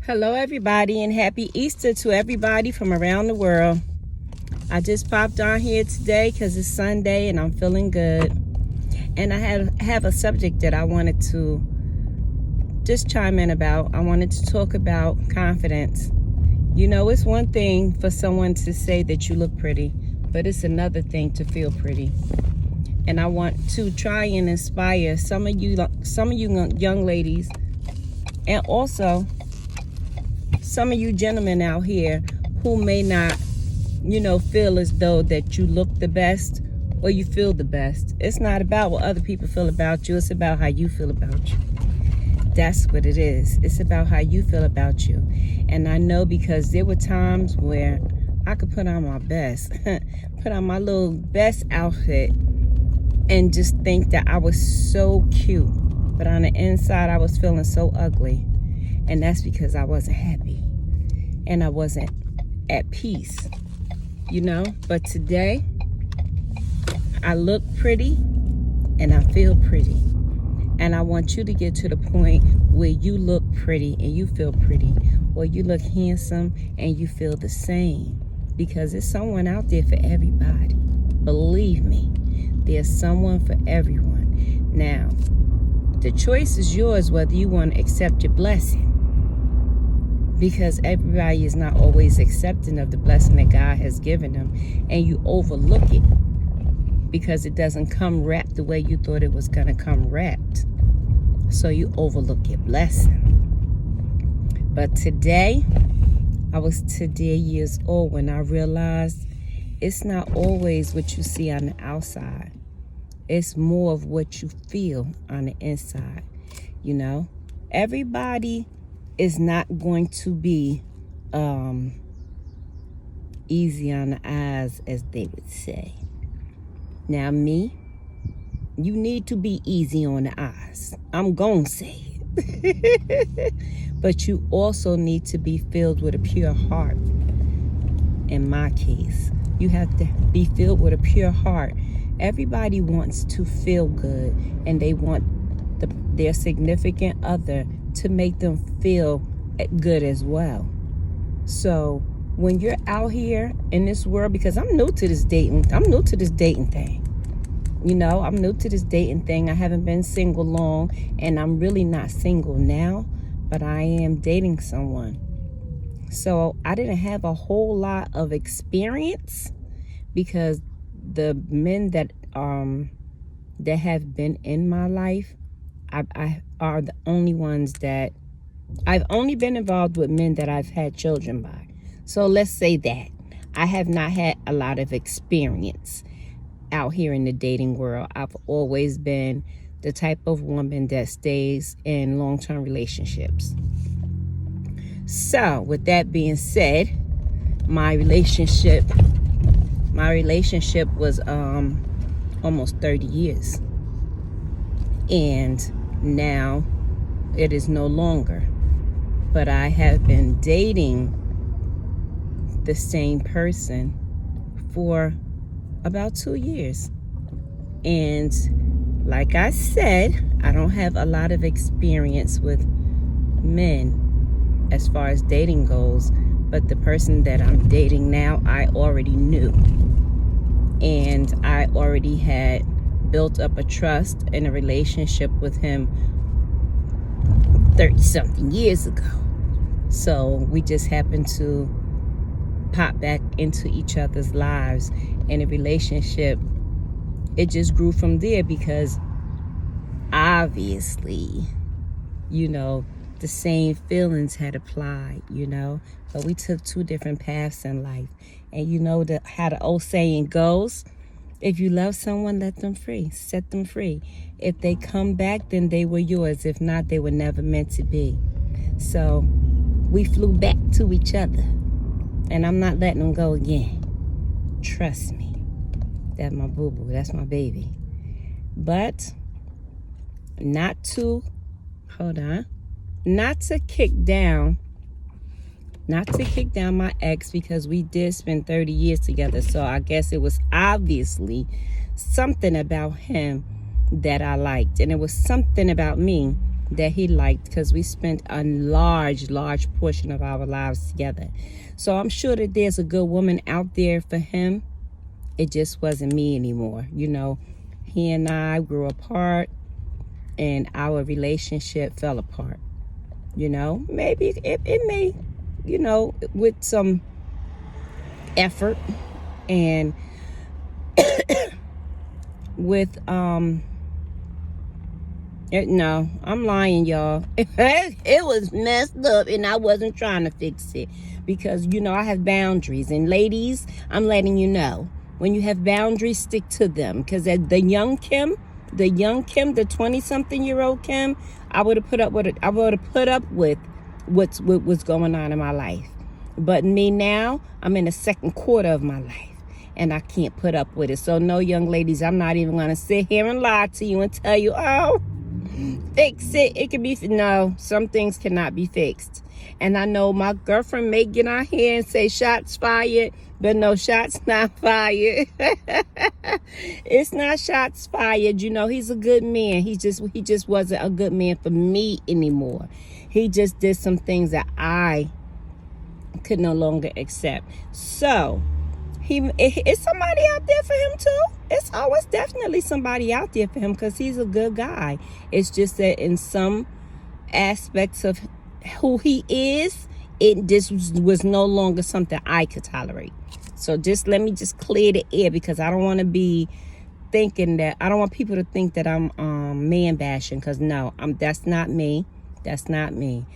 Hello, everybody, and happy Easter to everybody from around the world. I just popped on here today because it's Sunday and I'm feeling good. And I have a subject that I wanted to just chime in about. I wanted to talk about confidence. You know, it's one thing for someone to say that you look pretty, but it's another thing to feel pretty. And I want to try and inspire some of you young ladies, and also some of you gentlemen out here who may not, feel as though that you look the best or you feel the best. It's not about what other people feel about you. It's about how you feel about you. That's what it is. It's about how you feel about you. And I know because there were times where I could put on my best, put on my little best outfit and just think that I was so cute. But on the inside, I was feeling so ugly. And that's because I wasn't happy. And I wasn't at peace, But today, I look pretty and I feel pretty. And I want you to get to the point where you look pretty and you feel pretty. Or you look handsome and you feel the same. Because there's someone out there for everybody. Believe me, there's someone for everyone. Now, the choice is yours whether you want to accept your blessing. Because everybody is not always accepting of the blessing that God has given them. And you overlook it because it doesn't come wrapped the way you thought it was going to come wrapped. So you overlook your blessing. But today, I was today years old when I realized it's not always what you see on the outside. It's more of what you feel on the inside. Everybody is not going to be easy on the eyes, as they would say. Now, me, you need to be easy on the eyes. I'm going to say it. But you also need to be filled with a pure heart. In my case, you have to be filled with a pure heart. Everybody wants to feel good, and they want their significant other to make them feel good as well. So when you're out here in this world, because I'm new to this dating thing. I'm new to this dating thing. I haven't been single long, and I'm really not single now, but I am dating someone. So I didn't have a whole lot of experience because the men that have been in my life, I are the only ones that I've only been involved with men that I've had children by. So let's say that I have not had a lot of experience out here in the dating world. I've always been the type of woman that stays in long-term relationships. So with that being said, my relationship was almost 30 years. And now it is no longer. But I have been dating the same person for about 2 years. And like I said, I don't have a lot of experience with men as far as dating goes. But the person that I'm dating now, I already knew. And I already had built up a trust and a relationship with him 30-something years ago. So we just happened to pop back into each other's lives. And the relationship, it just grew from there because obviously, the same feelings had applied, But we took two different paths in life. And how the old saying goes, if you love someone, let them free. Set them free. If they come back, then they were yours. If not, they were never meant to be. So we flew back to each other. And I'm not letting them go again. Trust me. That's my boo-boo. That's my baby. But not to kick down my ex, because we did spend 30 years together. So I guess it was obviously something about him that I liked. And it was something about me that he liked, because we spent a large portion of our lives together. So I'm sure that there's a good woman out there for him. It just wasn't me anymore. He and I grew apart, and our relationship fell apart. Maybe it may, with some effort and with no, I'm lying, y'all. It was messed up, and I wasn't trying to fix it, because I have boundaries. And ladies, I'm letting you know, when you have boundaries, stick to them. Because the young Kim, the 20-something-year-old Kim, I would have put up with what's going on in my life. But me now, I'm in the second quarter of my life, and I can't put up with it. So no, young ladies, I'm not even going to sit here and lie to you and tell you, oh, fix it. It can be, no, some things cannot be fixed. And I know my girlfriend may get on here and say shots fired, but no, shots not fired. It's not shots fired. He's a good man. He just wasn't a good man for me anymore. He just did some things that I could no longer accept. So is somebody out there for him too? It's always definitely somebody out there for him, because he's a good guy. It's just that in some aspects of who he is, it just was no longer something I could tolerate. So let me clear the air, because I don't want to be thinking that, I don't want people to think that I'm man bashing, because no, that's not me. That's not me.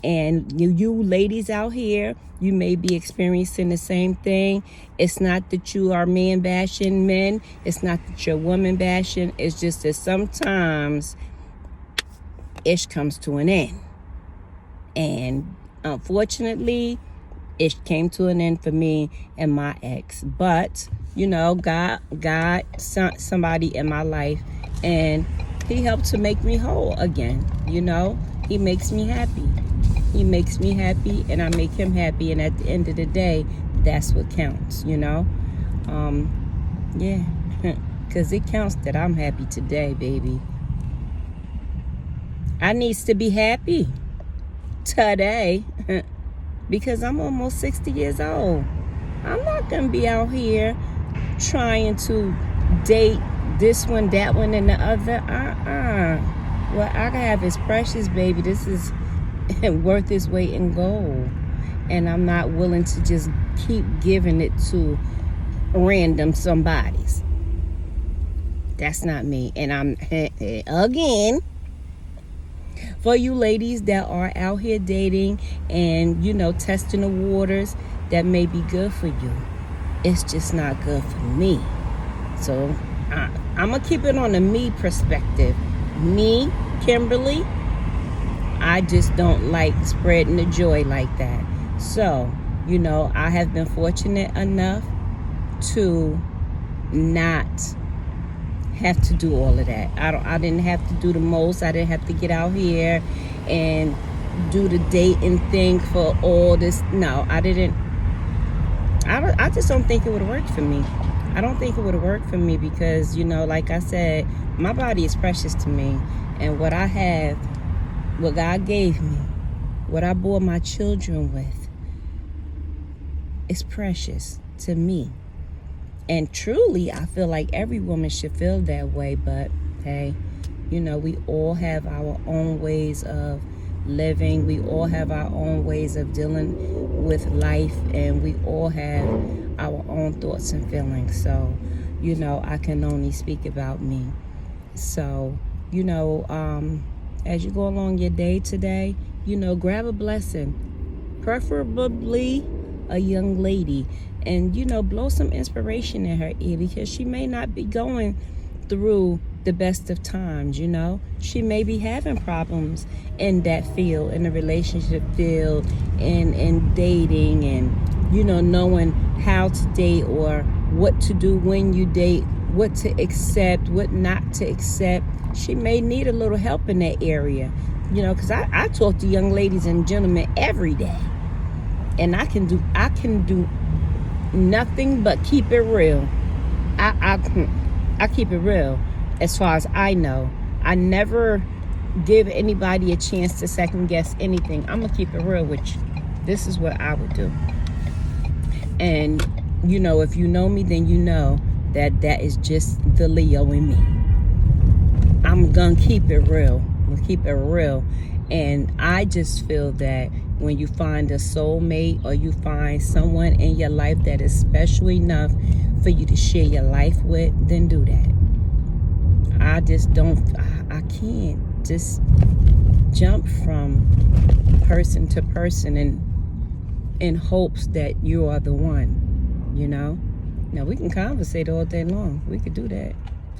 And you ladies out here, you may be experiencing the same thing. It's not that you are man bashing men. It's not that you're woman bashing. It's just that sometimes ish comes to an end. And unfortunately, it came to an end for me and my ex. But, God sent somebody in my life, and he helped to make me whole again. He makes me happy. He makes me happy, and I make him happy. And at the end of the day, that's what counts, yeah. Because it counts that I'm happy today, baby. I needs to be happy today because I'm almost 60 years old. I'm not going to be out here trying to date this one, that one, and the other. What I have is precious, baby. This is worth its weight in gold. And I'm not willing to just keep giving it to random somebodies. That's not me. And I'm, again, for you ladies that are out here dating and, testing the waters, that may be good for you. It's just not good for me. So I'm going to keep it on the me perspective. Me, Kimberly, I just don't like spreading the joy like that. So, I have been fortunate enough to not have to do all of that. I didn't have to do the most. I didn't have to get out here and do the dating thing for all this. No, I didn't. I just don't think it would have worked for me. I don't think it would have worked for me because, like I said, my body is precious to me. And what I have, what God gave me, what I bore my children with, is precious to me. And truly, I feel like every woman should feel that way. But, hey, we all have our own ways of living. We all have our own ways of dealing with life. And we all have our own thoughts and feelings. So, I can only speak about me. So, as you go along your day today, grab a blessing. Preferably a young lady. And, blow some inspiration in her ear because she may not be going through the best of times, She may be having problems in that field, in the relationship field, and dating and, knowing how to date or what to do when you date, what to accept, what not to accept. She may need a little help in that area, because I talk to young ladies and gentlemen every day. And I can do nothing but keep it real. I keep it real as far as I know. I never give anybody a chance to second guess anything. I'm gonna keep it real with you. This is what I would do. And you know, if you know me, then you know that that is just the Leo in me. I'm gonna keep it real. I'm gonna keep it real. And I just feel that when you find a soulmate or you find someone in your life that is special enough for you to share your life with, then do that. I just don't, I can't just jump from person to person in hopes that you are the one, you know? Now, we can conversate all day long. We could do that.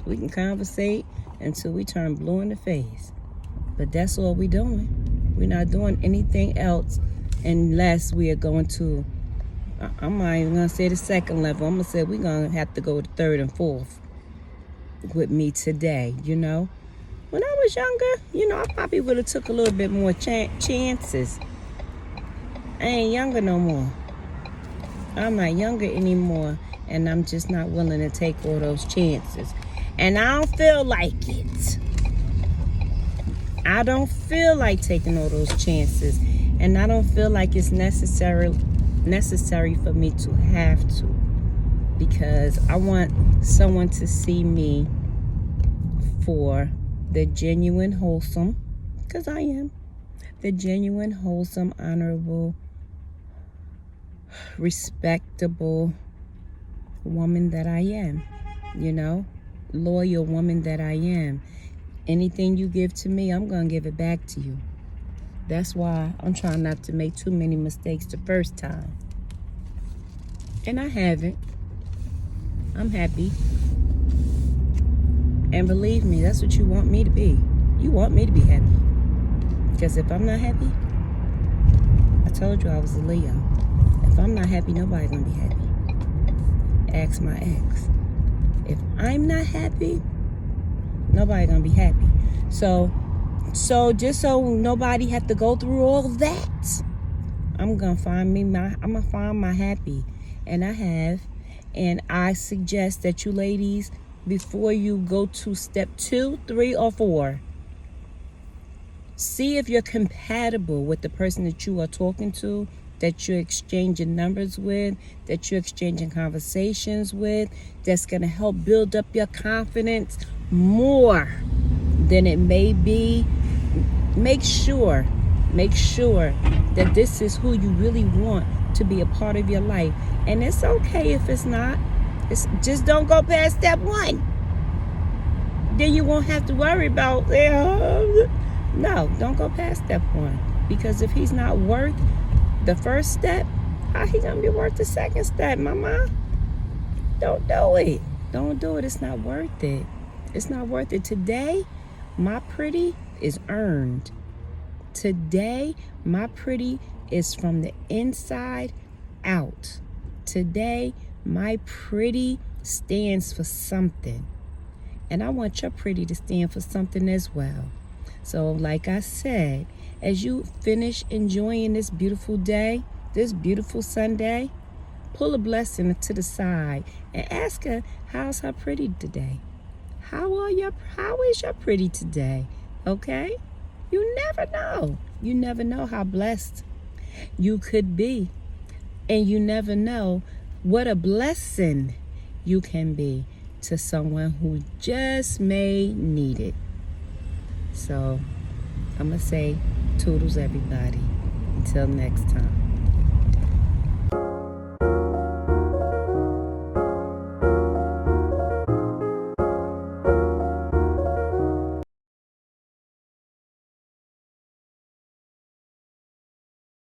We can conversate until we turn blue in the face. But that's all we're doing. We're not doing anything else unless we are going to, I'm not even going to say the second level. I'm going to say we're going to have to go to third and fourth with me today, you know? When I was younger, you know, I probably would have took a little bit more chances. I ain't younger no more. I'm not younger anymore, and I'm just not willing to take all those chances. And I don't feel like it. I don't feel like taking all those chances, and I don't feel like it's necessary for me to have to, because I want someone to see me for the genuine, wholesome, because I am the genuine, wholesome, honorable, respectable woman that I am, you know, loyal woman that I am. Anything you give to me, I'm going to give it back to you. That's why I'm trying not to make too many mistakes the first time. And I haven't. I'm happy. And believe me, that's what you want me to be. You want me to be happy. Because if I'm not happy, I told you I was a Leo. If I'm not happy, nobody's going to be happy. Ask my ex. If I'm not happy, nobody's going to be happy. So just so nobody have to go through all of that, I'm going to find my happy. And I have. And I suggest that you ladies, before you go to step 2, 3, or 4, see if you're compatible with the person that you are talking to, that you're exchanging numbers with, that you're exchanging conversations with, that's going to help build up your confidence more than it may be. Make sure that this is who you really want to be a part of your life. And it's okay if it's not. Just don't go past step 1. Then you won't have to worry about, no, don't go past step 1. Because if he's not worth the first step, how he gonna be worth the second step, mama? Don't do it. Don't do it. It's not worth it. It's not worth it. Today, my pretty is earned. Today, my pretty is from the inside out. Today, my pretty stands for something. And I want your pretty to stand for something as well. So like I said, as you finish enjoying this beautiful day, this beautiful Sunday, pull a blessing to the side and ask her, how's her pretty today? How is your pretty today? Okay? You never know. You never know how blessed you could be. And you never know what a blessing you can be to someone who just may need it. So I'm going to say toodles, everybody. Until next time.